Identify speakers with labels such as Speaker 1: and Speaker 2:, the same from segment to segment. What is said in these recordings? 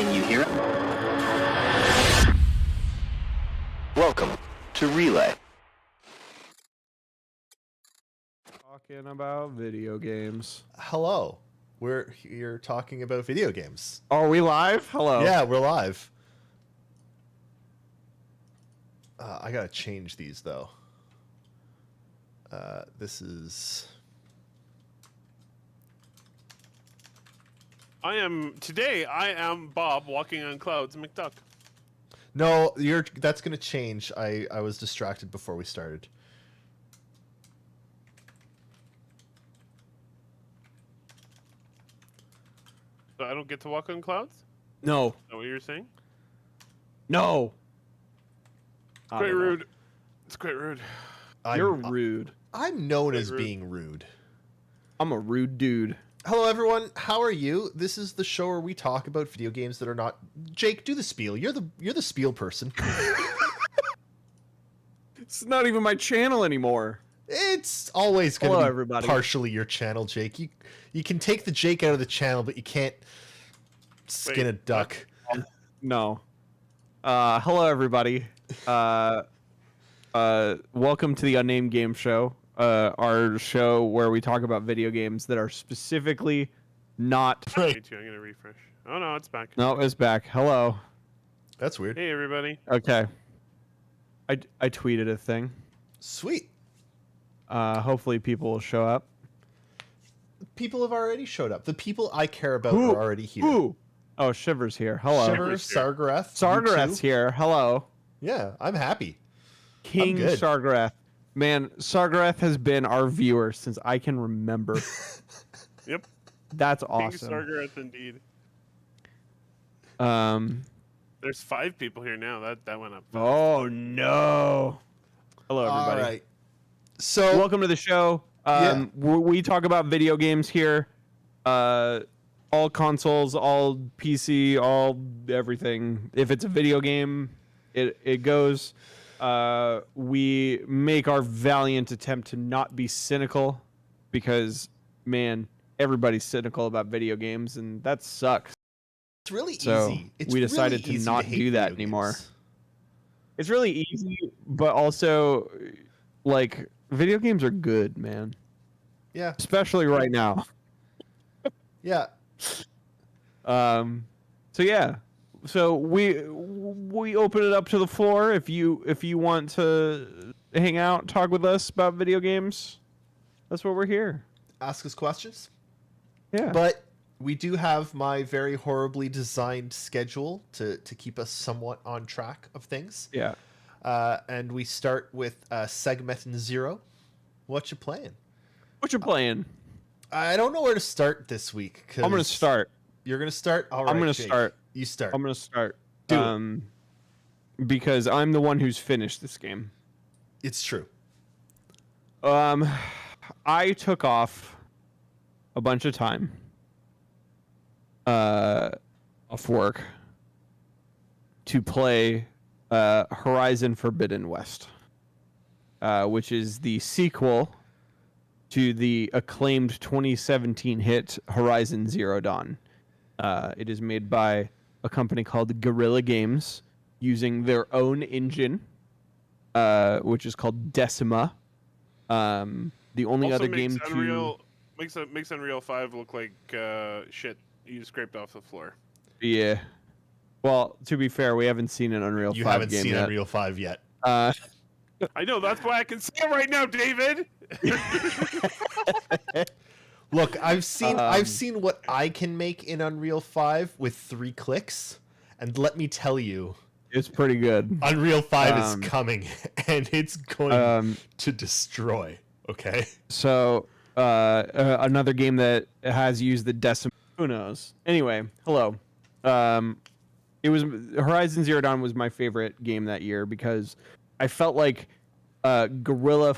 Speaker 1: Can you hear it? Welcome to Relay.
Speaker 2: Talking about video games.
Speaker 3: Hello. We're here talking about video games.
Speaker 2: Are we live? Hello.
Speaker 3: Yeah, we're live. I gotta change these though. This is...
Speaker 4: I am Bob walking on clouds, McDuck.
Speaker 3: No, that's gonna change. I was distracted before we started.
Speaker 4: So I don't get to walk on clouds?
Speaker 2: No.
Speaker 4: Is that what you're saying?
Speaker 2: No.
Speaker 4: It's quite rude. It's quite rude.
Speaker 2: You're rude.
Speaker 3: I'm known as
Speaker 4: rude.
Speaker 3: being rude.
Speaker 2: I'm a rude dude.
Speaker 3: Hello, everyone. How are you? This is the show where we talk about video games that are not... Jake, do the spiel. You're the spiel person.
Speaker 2: It's not even my channel anymore.
Speaker 3: It's always going to be
Speaker 2: everybody.
Speaker 3: partially your channel, Jake. You can take the Jake out of the channel, but you can't skin a duck.
Speaker 2: No. Hello, everybody. Welcome to the Unnamed Game Show. Our show where we talk about video games that are specifically not...
Speaker 4: Me too. I'm going to refresh. Oh, no, it's back.
Speaker 2: No, it's back. Hello.
Speaker 3: That's weird.
Speaker 4: Hey, everybody.
Speaker 2: Okay. I tweeted a thing.
Speaker 3: Sweet.
Speaker 2: Hopefully people will show up.
Speaker 3: People have already showed up. The people I care about are already here.
Speaker 2: Who? Oh, Shiver's here. Hello.
Speaker 3: Shiver, Sargareth.
Speaker 2: Sargareth's here. Hello.
Speaker 3: Yeah, I'm happy.
Speaker 2: King
Speaker 3: good.
Speaker 2: Sargareth. Man, Sargareth has been our viewer since I can remember.
Speaker 4: Yep.
Speaker 2: That's
Speaker 4: King
Speaker 2: awesome.
Speaker 4: Sargareth, indeed. There's 5 people here now. That went up.
Speaker 2: Oh, no. Hello, everybody.
Speaker 3: All right. So
Speaker 2: Welcome to the show. We talk about video games here. All consoles, all PC, all everything. If it's a video game, it goes. We make our valiant attempt to not be cynical because, man, everybody's cynical about video games, and that sucks.
Speaker 3: it's really
Speaker 2: So
Speaker 3: easy. It's
Speaker 2: we decided
Speaker 3: really
Speaker 2: to
Speaker 3: easy
Speaker 2: not
Speaker 3: hate
Speaker 2: do that
Speaker 3: video
Speaker 2: anymore.
Speaker 3: games.
Speaker 2: It's really easy, but also, like, video games are good, man.
Speaker 3: Yeah.
Speaker 2: Especially right now.
Speaker 3: Yeah.
Speaker 2: So yeah. So we open it up to the floor if you want to hang out, talk with us about video games, that's what we're here.
Speaker 3: Ask us questions.
Speaker 2: Yeah.
Speaker 3: But we do have my very horribly designed schedule to keep us somewhat on track of things.
Speaker 2: Yeah.
Speaker 3: And we start with Segment Zero. What you playing?
Speaker 2: What you playing?
Speaker 3: I don't know where to start this week.
Speaker 2: I'm gonna start.
Speaker 3: You're gonna start. All right,
Speaker 2: I'm gonna
Speaker 3: Jake,
Speaker 2: start.
Speaker 3: You start.
Speaker 2: I'm gonna start.
Speaker 3: Do it.
Speaker 2: Because I'm the one who's finished this game.
Speaker 3: It's true.
Speaker 2: I took off a bunch of time off work to play Horizon Forbidden West, which is the sequel to the acclaimed 2017 hit Horizon Zero Dawn. It is made by a company called Guerrilla Games using their own engine, which is called Decima. The only
Speaker 4: Also
Speaker 2: other game
Speaker 4: makes Unreal 5 look like shit you scraped off the floor.
Speaker 2: Yeah. Well, to be fair, we haven't seen an Unreal 5 game yet.
Speaker 3: You haven't seen Unreal 5 yet.
Speaker 4: I know, that's why I can see it right now, David.
Speaker 3: Look, I've seen what I can make in Unreal 5 with 3 clicks, and let me tell you,
Speaker 2: it's pretty good.
Speaker 3: Unreal 5 is coming, and it's going to destroy. Okay.
Speaker 2: So another game that has used the Decima. Who knows? Anyway, hello. It was Horizon Zero Dawn was my favorite game that year because I felt like Guerrilla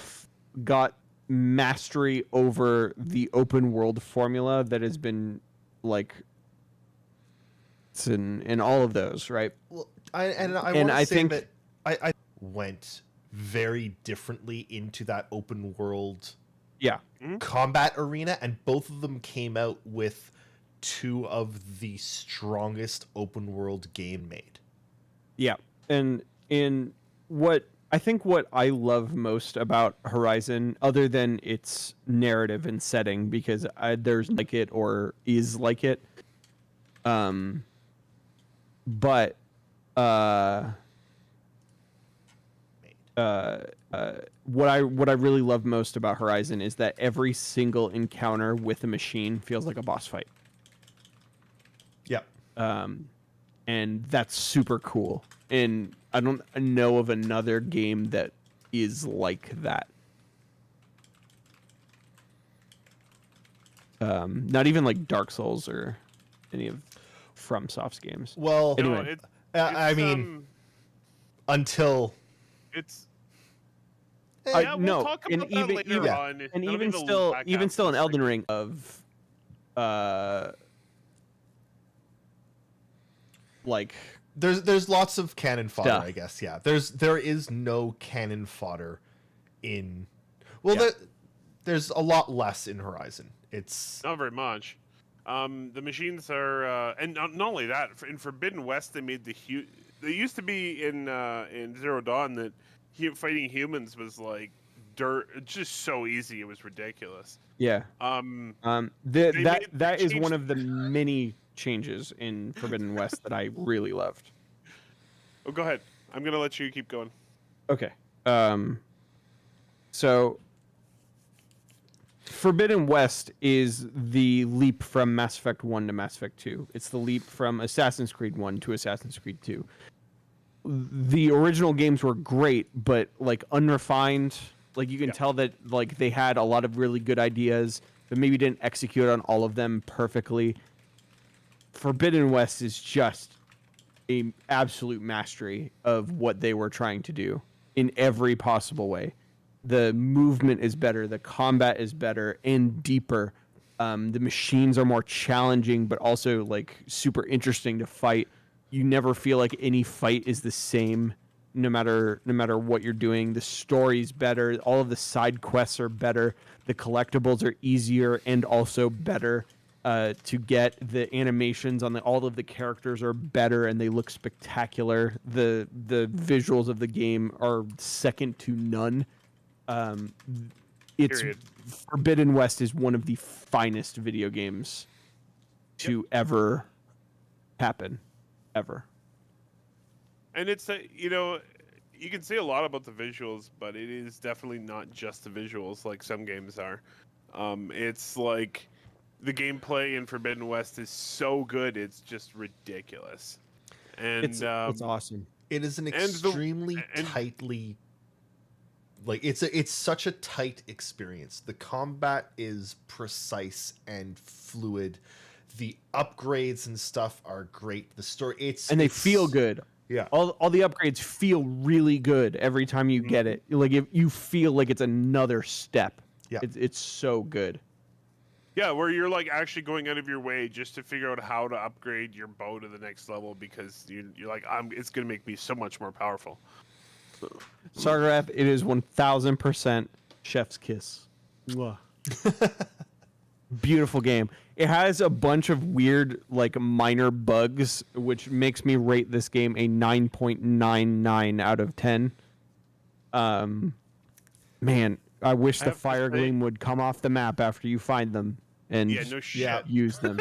Speaker 2: got mastery over the open world formula that has been like in all of those, right?
Speaker 3: Well, I think that I went very differently into that open world combat arena, and both of them came out with 2 of the strongest open world game made.
Speaker 2: Yeah. And in what I love most about Horizon, other than its narrative and setting, because there's like it or is like it, but what I really love most about Horizon is that every single encounter with a machine feels like a boss fight.
Speaker 3: Yep.
Speaker 2: And that's super cool. And I don't know of another game that is like that. Not even like Dark Souls or any of FromSoft's games.
Speaker 3: Well,
Speaker 2: anyway,
Speaker 3: I mean, until
Speaker 4: it's.
Speaker 2: We'll
Speaker 4: talk about
Speaker 2: and
Speaker 4: that
Speaker 2: even
Speaker 4: later on.
Speaker 2: and
Speaker 4: That'll be
Speaker 2: even
Speaker 4: the
Speaker 2: still
Speaker 4: back
Speaker 2: even
Speaker 4: half
Speaker 2: still
Speaker 4: of
Speaker 2: in
Speaker 4: the
Speaker 2: Elden
Speaker 4: segment.
Speaker 2: Ring of like
Speaker 3: there's lots of cannon fodder,
Speaker 2: Stuff.
Speaker 3: I guess. Yeah, there is no cannon fodder in. Well,
Speaker 2: Yeah.
Speaker 3: there's a lot less in Horizon. It's
Speaker 4: Not very much. The machines are, and not only that. In Forbidden West, they made the huge. They used to be in Zero Dawn that fighting humans was like dirt. It's just so easy. It was ridiculous.
Speaker 2: yeah.
Speaker 4: They
Speaker 2: That is
Speaker 4: changed-
Speaker 2: one of the many changes in Forbidden West that I really loved.
Speaker 4: Oh, go ahead. I'm gonna let you keep going.
Speaker 2: Okay. So Forbidden West is the leap from Mass Effect 1 to Mass Effect 2. It's the leap from Assassin's Creed 1 to Assassin's Creed 2. The original games were great, but like unrefined. Like you can tell that like they had a lot of really good ideas, but maybe didn't execute on all of them perfectly. Forbidden West is just a absolute mastery of what they were trying to do in every possible way. The movement is better, the combat is better and deeper. The machines are more challenging, but also like super interesting to fight. You never feel like any fight is the same, no matter what you're doing. The story's better. All of the side quests are better. The collectibles are easier and also better to get. The animations on all of the characters are better and they look spectacular. The visuals of the game are second to none. It's
Speaker 4: Period.
Speaker 2: Forbidden West is one of the finest video games to ever happen, ever.
Speaker 4: And it's you can say a lot about the visuals, but it is definitely not just the visuals like some games are. It's like the gameplay in Forbidden West is so good, it's just ridiculous. And
Speaker 2: it's awesome.
Speaker 3: It is an extremely tightly, like it's such a tight experience. The combat is precise and fluid. The upgrades and stuff are great. The story,
Speaker 2: they feel good.
Speaker 3: Yeah,
Speaker 2: all the upgrades feel really good every time you get it. Like you feel like it's another step.
Speaker 3: Yeah,
Speaker 2: it's so good.
Speaker 4: Yeah, where you're like actually going out of your way just to figure out how to upgrade your bow to the next level because you're like, it's gonna make me so much more powerful.
Speaker 2: Sargraph, it is 1000% chef's kiss. Beautiful game. It has a bunch of weird, like, minor bugs, which makes me rate this game a 9.99 out of 10. Man, I wish the fire gleam would come off the map after you find them and use them.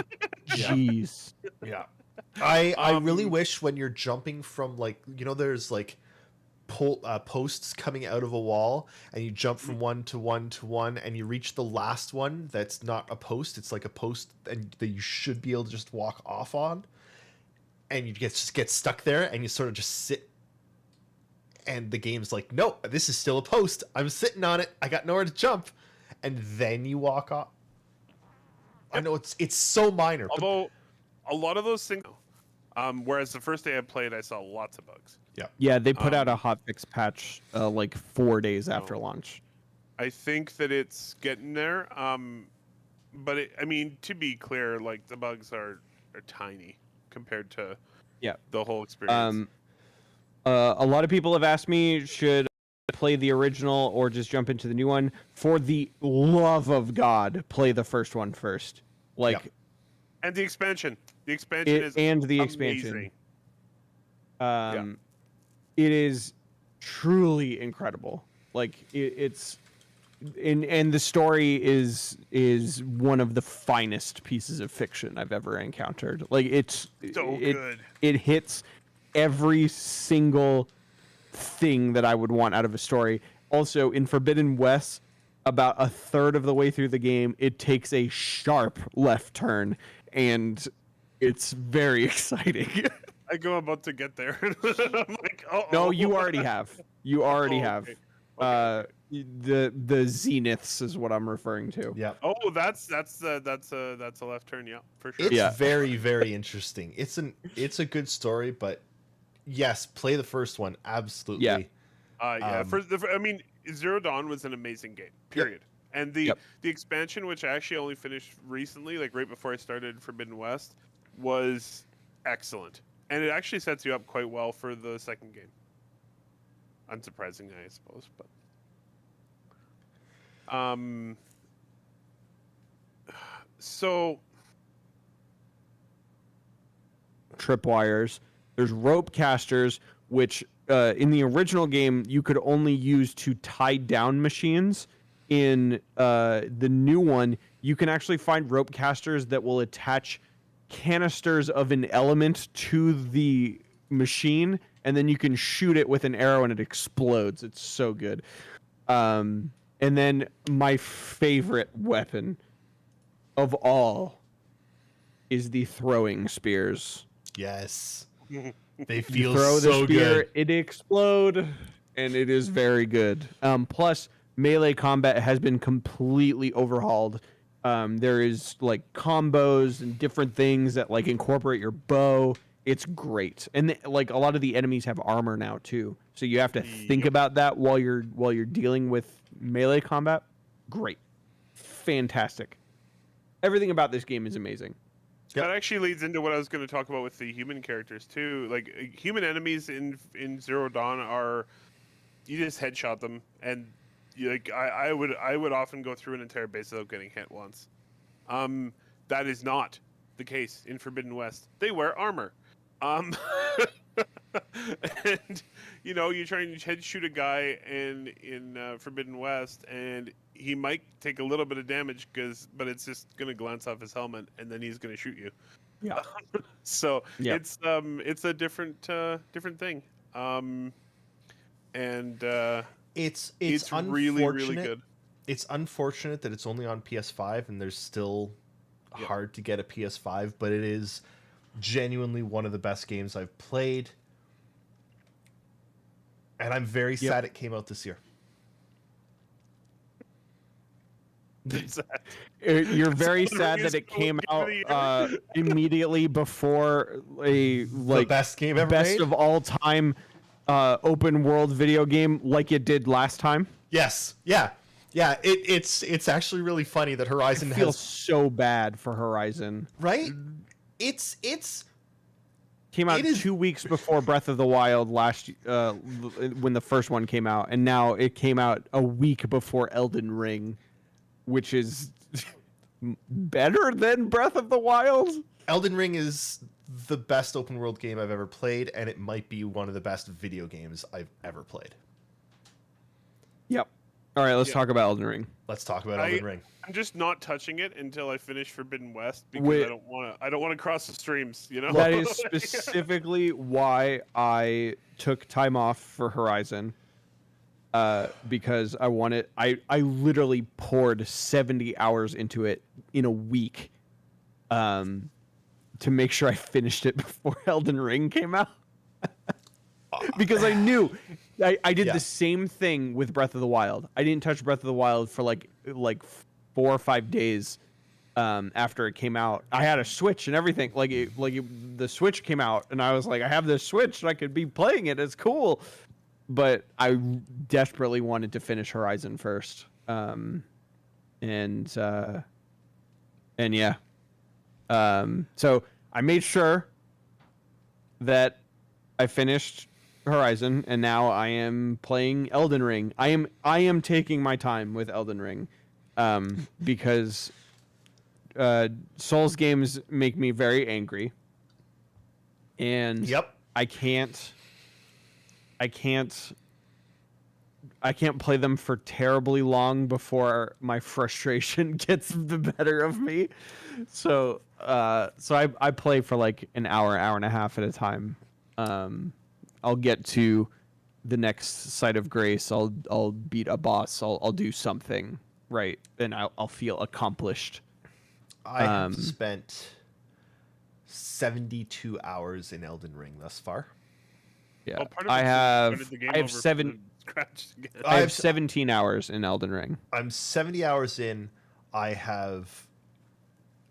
Speaker 2: Jeez.
Speaker 3: Yeah. I really wish when you're jumping from, like, there's like posts coming out of a wall and you jump from one to one to one and you reach the last one that's not a post, it's like a post and that you should be able to just walk off on, and you just get stuck there and you sort of just sit, and the game's like, no, this is still a post, I'm sitting on it, I got nowhere to jump, and then you walk off. I know it's so minor,
Speaker 4: although a lot of those things, whereas the first day I played I saw lots of bugs.
Speaker 2: Yeah, they put out a hotfix patch like 4 days after launch.
Speaker 4: I think that it's getting there. But I mean, to be clear, like the bugs are tiny compared to the whole experience.
Speaker 2: A lot of people have asked me, should I play the original or just jump into the new one? For the love of God, play the first one first.
Speaker 4: And the expansion. The expansion is amazing.
Speaker 2: It is truly incredible. Like it's and the story is one of the finest pieces of fiction I've ever encountered. Like it's
Speaker 4: so good.
Speaker 2: It hits every single thing that I would want out of a story. Also, in Forbidden West, about a third of the way through the game, it takes a sharp left turn, and it's very exciting.
Speaker 4: I'm about to get there. I'm like,
Speaker 2: no, you already have. You already have.
Speaker 4: Okay.
Speaker 2: The zeniths is what I'm referring to.
Speaker 3: Yeah.
Speaker 4: Oh, that's a left turn. Yeah, for sure.
Speaker 3: It's very, very interesting. It's a good story, but yes, play the first one absolutely.
Speaker 2: Yeah.
Speaker 4: I mean, Zero Dawn was an amazing game. Period. Yep. And the expansion, which I actually only finished recently, like right before I started Forbidden West, was excellent. And it actually sets you up quite well for the second game. Unsurprisingly, I suppose, but so
Speaker 2: tripwires. There's rope casters, which in the original game you could only use to tie down machines. In the new one, you can actually find rope casters that will attach canisters of an element to the machine, and then you can shoot it with an arrow and it explodes. It's so good. And then my favorite weapon of all is the throwing spears.
Speaker 3: Yes. They feel
Speaker 2: throw
Speaker 3: so
Speaker 2: the spear,
Speaker 3: good.
Speaker 2: it explode, and it is very good. Plus, melee combat has been completely overhauled. There is like combos and different things that like incorporate your bow. It's great, and like a lot of the enemies have armor now too, so you have to think about that while you're dealing with melee combat. Great, fantastic. Everything about this game is amazing.
Speaker 4: That actually leads into what I was going to talk about with the human characters too. Like human enemies in Zero Dawn are, you just headshot them, and I would often go through an entire base without getting hit once. That is not the case in Forbidden West. They wear armor. And you try and head shoot a guy in Forbidden West, and he might take a little bit of damage but it's just gonna glance off his helmet, and then he's gonna shoot you.
Speaker 2: Yeah.
Speaker 4: So it's a different thing. and
Speaker 3: it's
Speaker 4: really, really good.
Speaker 3: It's unfortunate that it's only on PS5 and there's still hard to get a PS5, but it is genuinely one of the best games I've played. And I'm very sad it came out this year.
Speaker 2: You're very sad that it came out immediately before the
Speaker 3: best game ever
Speaker 2: best
Speaker 3: made?
Speaker 2: of all time open world video game like it did last time.
Speaker 3: Yes. Yeah. Yeah. It's actually really funny that Horizon
Speaker 2: I feel so bad for Horizon.
Speaker 3: Right? It's
Speaker 2: came out 2 weeks before Breath of the Wild when the first one came out, and now it came out a week before Elden Ring, which is better than Breath of the Wild.
Speaker 3: Elden Ring is the best open world game I've ever played, and it might be one of the best video games I've ever played.
Speaker 2: Yep. All right, let's talk about Elden Ring.
Speaker 3: Let's talk about Elden Ring.
Speaker 4: I'm just not touching it until I finish Forbidden West because I don't want to cross the streams, you know?
Speaker 2: That is specifically why I took time off for Horizon. Because I literally poured 70 hours into it in a week to make sure I finished it before Elden Ring came out. Because I knew I did the same thing with Breath of the Wild. I didn't touch Breath of the Wild for like 4 or 5 days after it came out. I had a Switch and everything. The Switch came out, and I was like, I have this Switch, and I could be playing it. It's cool. But I desperately wanted to finish Horizon first. So I made sure that I finished Horizon, and now I am playing Elden Ring. I am taking my time with Elden Ring, because Souls games make me very angry, and I can't play them for terribly long before my frustration gets the better of me. So I play for like an hour and a half at a time. I'll get to the next site of grace. I'll beat a boss. I'll do something right, and I'll feel accomplished.
Speaker 3: I have spent 72 hours in Elden Ring thus far.
Speaker 2: Yeah, I have 17 hours in Elden Ring.
Speaker 3: I'm 70 hours in. I have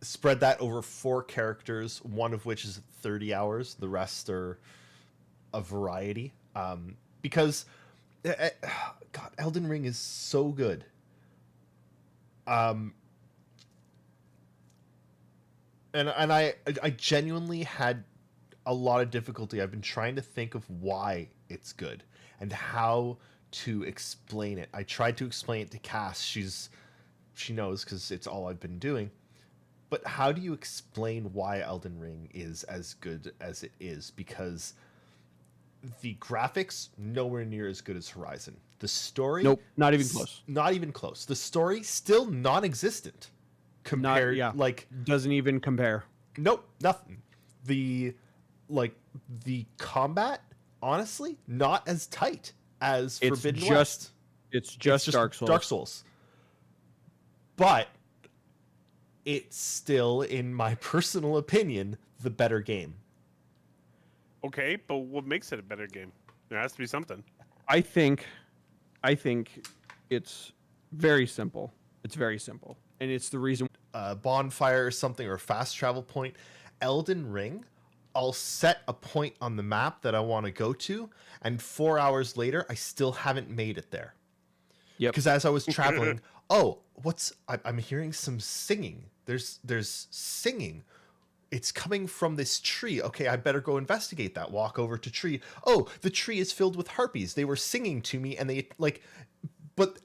Speaker 3: spread that over 4 characters, one of which is 30 hours. The rest are a variety. Because God, Elden Ring is so good. And I genuinely had a lot of difficulty. I've been trying to think of why it's good and how to explain it. I tried to explain it to Cass. She knows because it's all I've been doing. But how do you explain why Elden Ring is as good as it is? Because the graphics, nowhere near as good as Horizon. The story...
Speaker 2: Nope, not even close.
Speaker 3: Not even close. The story, still non-existent. Compared,
Speaker 2: doesn't even compare.
Speaker 3: Nope, nothing. The combat, honestly, not as tight as Forbidden West.
Speaker 2: It's just Dark Souls.
Speaker 3: Dark Souls. But it's still, in my personal opinion, the better game.
Speaker 4: Okay, but what makes it a better game? There has to be something.
Speaker 2: I think it's very simple. It's very simple. And it's the reason...
Speaker 3: bonfire or something, or fast travel point. Elden Ring, I'll set a point on the map that I want to go to, and 4 hours later, I still haven't made it there.
Speaker 2: Yep.
Speaker 3: Because as I was traveling, I'm hearing some singing. There's singing. It's coming from this tree. Okay, I better go investigate that. Walk over to tree. Oh, the tree is filled with harpies. They were singing to me, and and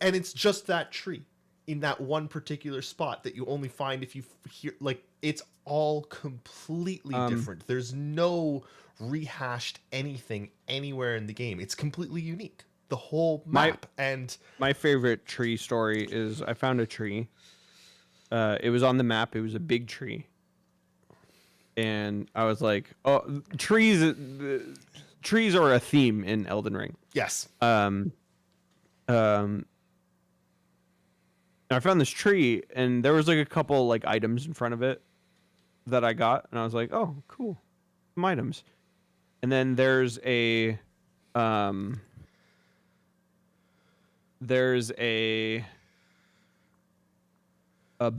Speaker 3: it's just that tree in that one particular spot that you only find if you hear, it's all completely different. There's no rehashed anything anywhere in the game. It's completely unique. The whole map.
Speaker 2: My favorite tree story is I found a tree. It was on the map. It was a big tree. And I was like, oh, trees trees are a theme in Elden Ring.
Speaker 3: Yes.
Speaker 2: I found this tree, and there was like a couple like items in front of it that I got, and I was like, "Oh, cool, some items." And then there's a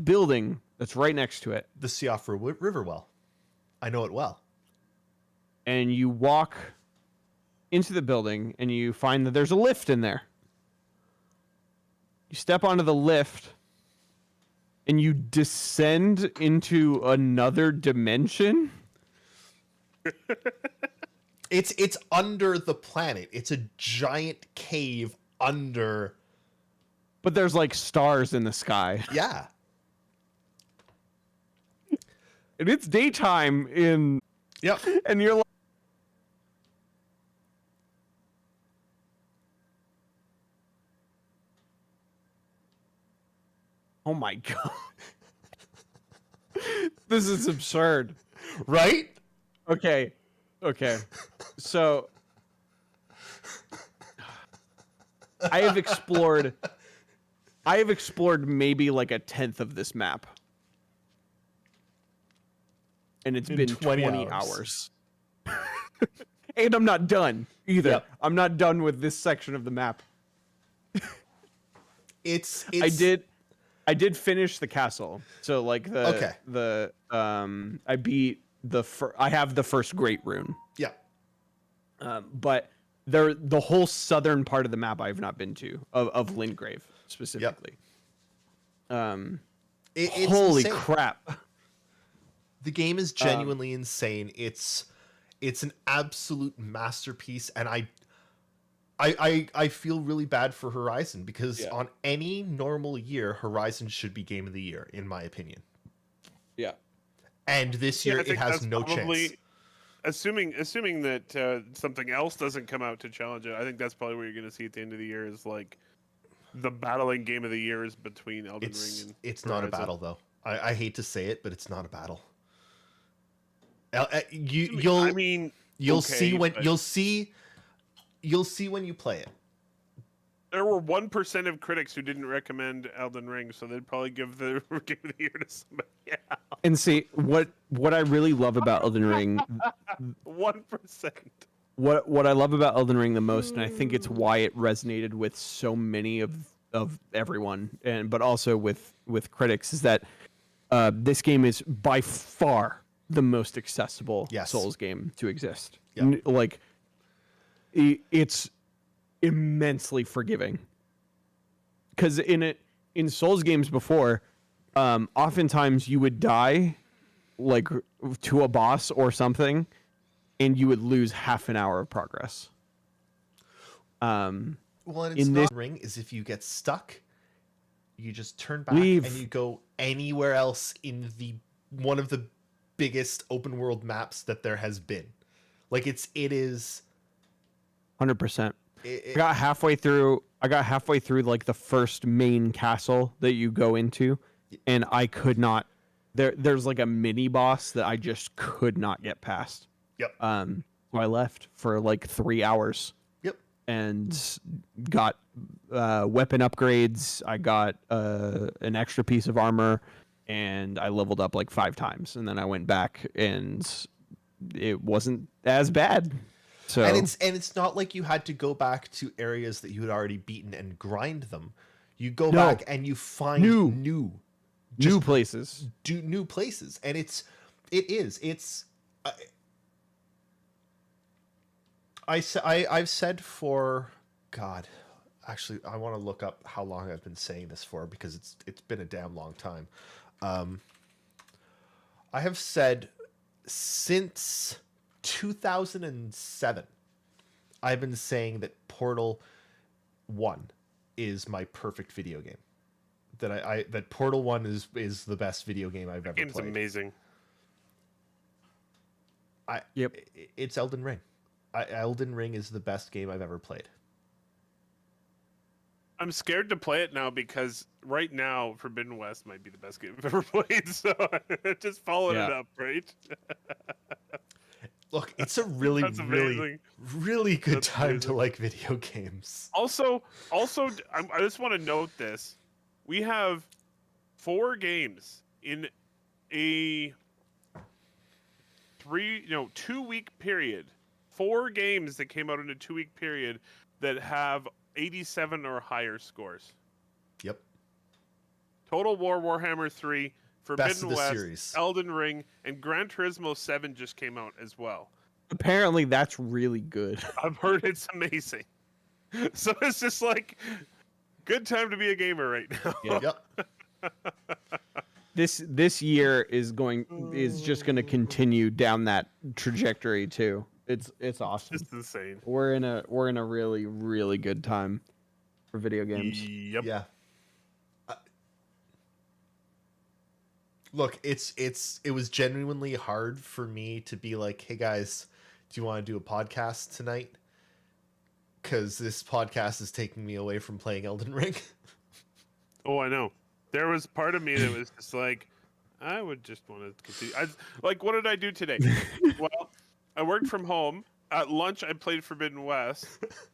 Speaker 2: building that's right next to it.
Speaker 3: The Siofra River well. I know it well.
Speaker 2: And you walk into the building, and you find that there's a lift in there. You step onto the lift, and you descend into another dimension.
Speaker 3: It's under the planet. It's a giant cave under.
Speaker 2: But there's like stars in the sky.
Speaker 3: Yeah.
Speaker 2: And it's daytime in.
Speaker 3: Yep.
Speaker 2: And you're like. Oh my god. This is absurd.
Speaker 3: Right?
Speaker 2: Okay. So I have explored maybe like a tenth of this map. And it's been 20 hours. And I'm not done either.
Speaker 3: Yep.
Speaker 2: I'm not done with this section of the map.
Speaker 3: It's
Speaker 2: I did finish the castle. So like I beat I have the first great rune.
Speaker 3: Yeah.
Speaker 2: But the whole southern part of the map I have not been to of Lindgrave specifically.
Speaker 3: Yep.
Speaker 2: Holy
Speaker 3: insane.
Speaker 2: crap.
Speaker 3: The game is genuinely insane. It's an absolute masterpiece, and I feel really bad for Horizon because on any normal year, Horizon should be Game of the Year, in my opinion.
Speaker 2: Yeah.
Speaker 3: And this year it has no chance.
Speaker 4: Assuming that something else doesn't come out to challenge it, I think that's probably what you're going to see at the end of the year is like the battling Game of the Year is between Elden Ring and
Speaker 3: It's
Speaker 4: Horizon.
Speaker 3: not a battle though. I hate to say it, but it's not a battle. You'll see when you play it.
Speaker 4: There were 1% of critics who didn't recommend Elden Ring, so they'd probably give the Game of the Year to somebody else.
Speaker 2: And see what I really love about Elden Ring.
Speaker 4: 1%.
Speaker 2: What I love about Elden Ring the most, and I think it's why it resonated with so many of everyone, but also with critics, is that this game is by far the most accessible Souls game to exist.
Speaker 3: Yep.
Speaker 2: Like, it's immensely forgiving. Because in Souls games before, oftentimes you would die, like to a boss or something, and you would lose half an hour of progress.
Speaker 3: Well, and it's not ring is if you get stuck, you just turn back and you go anywhere else in one of the biggest open world maps that there has been. Like it is
Speaker 2: 100%. I got halfway through like the first main castle that you go into, and I could not. There's like a mini boss that I just could not get past.
Speaker 3: Yep.
Speaker 2: So I left for like 3 hours.
Speaker 3: Yep.
Speaker 2: And got weapon upgrades. I got an extra piece of armor, and I leveled up like 5 times. And then I went back, and it wasn't as bad. So
Speaker 3: and it's not like you had to go back to areas that you had already beaten and grind them. You go back and you find new
Speaker 2: places.
Speaker 3: New places, and it's I've said for God, actually I want to look up how long I've been saying this for because it's been a damn long time. I have said since 2007 I've been saying that Portal 1 is my perfect video game. That Portal 1 is the best video game I've ever played.
Speaker 4: It's amazing.
Speaker 3: It's Elden Ring. Elden Ring is the best game I've ever played.
Speaker 4: I'm scared to play it now because right now Forbidden West might be the best game I've ever played. So just following it up, right?
Speaker 3: Look, it's a really,
Speaker 4: That's
Speaker 3: really,
Speaker 4: amazing.
Speaker 3: really good
Speaker 4: That's
Speaker 3: time
Speaker 4: amazing.
Speaker 3: to like video games.
Speaker 4: Also, I just want to note this: we have 4 games in a 2-week period. 4 games that came out in a 2-week period that have 87 or higher scores.
Speaker 3: Yep.
Speaker 4: Total War, Warhammer 3,
Speaker 3: Best
Speaker 4: Forbidden
Speaker 3: of the
Speaker 4: West,
Speaker 3: series.
Speaker 4: Elden Ring, and Gran Turismo 7 just came out as well.
Speaker 2: Apparently, that's really good.
Speaker 4: I've heard it's amazing. So it's just like, good time to be a gamer right now.
Speaker 2: Yeah.
Speaker 3: Yep.
Speaker 2: This year is just going to continue down that trajectory too. It's awesome.
Speaker 4: Just insane.
Speaker 2: We're in a really, really good time for video games.
Speaker 4: Yep.
Speaker 3: Yeah. Look, it was genuinely hard for me to be like, hey guys, do you want to do a podcast tonight? Because this podcast is taking me away from playing Elden Ring.
Speaker 4: Oh, I know. There was part of me that was just like, I would just want to continue. Like, what did I do today? Well, I worked from home. At lunch, I played Forbidden West.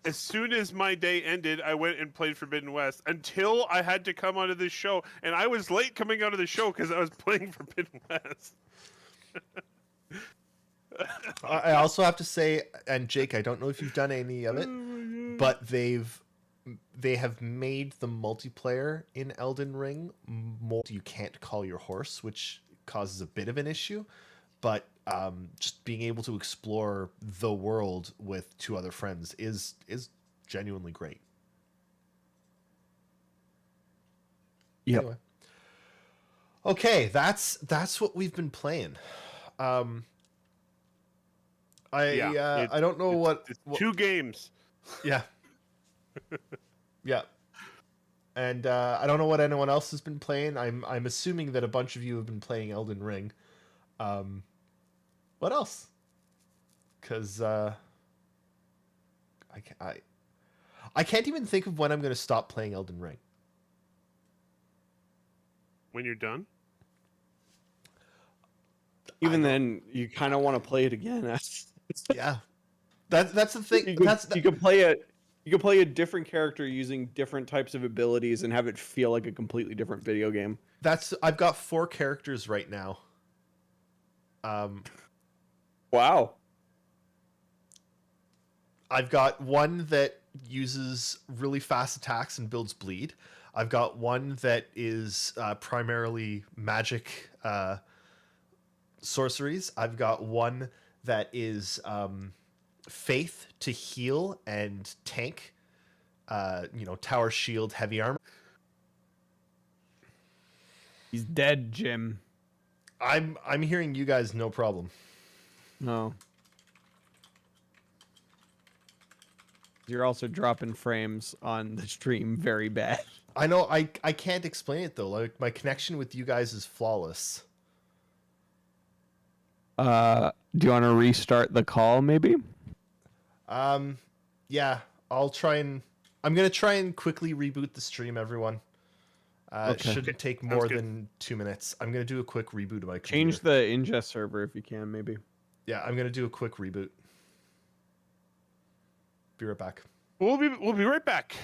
Speaker 4: As soon as my day ended, I went and played Forbidden West until I had to come onto this show. And I was late coming out of the show because I was playing Forbidden West.
Speaker 3: I also have to say, and Jake, I don't know if you've done any of it, but they have made the multiplayer in Elden Ring more. You can't call your horse, which causes a bit of an issue, but just being able to explore the world with 2 other friends is genuinely great.
Speaker 2: Yep.
Speaker 3: Anyway. Okay, that's what we've been playing. I don't know what
Speaker 4: 2 games.
Speaker 3: Yeah. Yeah. And I don't know what anyone else has been playing. I'm assuming that a bunch of you have been playing Elden Ring. What else? Because I can't even think of when I'm going to stop playing Elden Ring.
Speaker 4: When you're done?
Speaker 2: Even then, you kind of want to play it again.
Speaker 3: Yeah. That's the thing.
Speaker 2: You could play a different character using different types of abilities and have it feel like a completely different video game.
Speaker 3: I've got 4 characters right now.
Speaker 2: Wow.
Speaker 3: I've got one that uses really fast attacks and builds bleed. I've got one that is primarily magic sorceries. I've got one that is faith to heal and tank. Tower shield, heavy armor.
Speaker 2: He's dead, Jim.
Speaker 3: I'm hearing you guys no problem.
Speaker 2: No. You're also dropping frames on the stream very bad.
Speaker 3: I know. I can't explain it though. Like, my connection with you guys is flawless.
Speaker 2: Do you want to restart the call maybe?
Speaker 3: Yeah, I'm gonna try and quickly reboot the stream, everyone. It shouldn't take more than 2 minutes. I'm gonna do a quick reboot of my computer.
Speaker 2: Change the ingest server if you can, maybe.
Speaker 3: Yeah, I'm gonna do a quick reboot. Be right back.
Speaker 4: We'll be right back.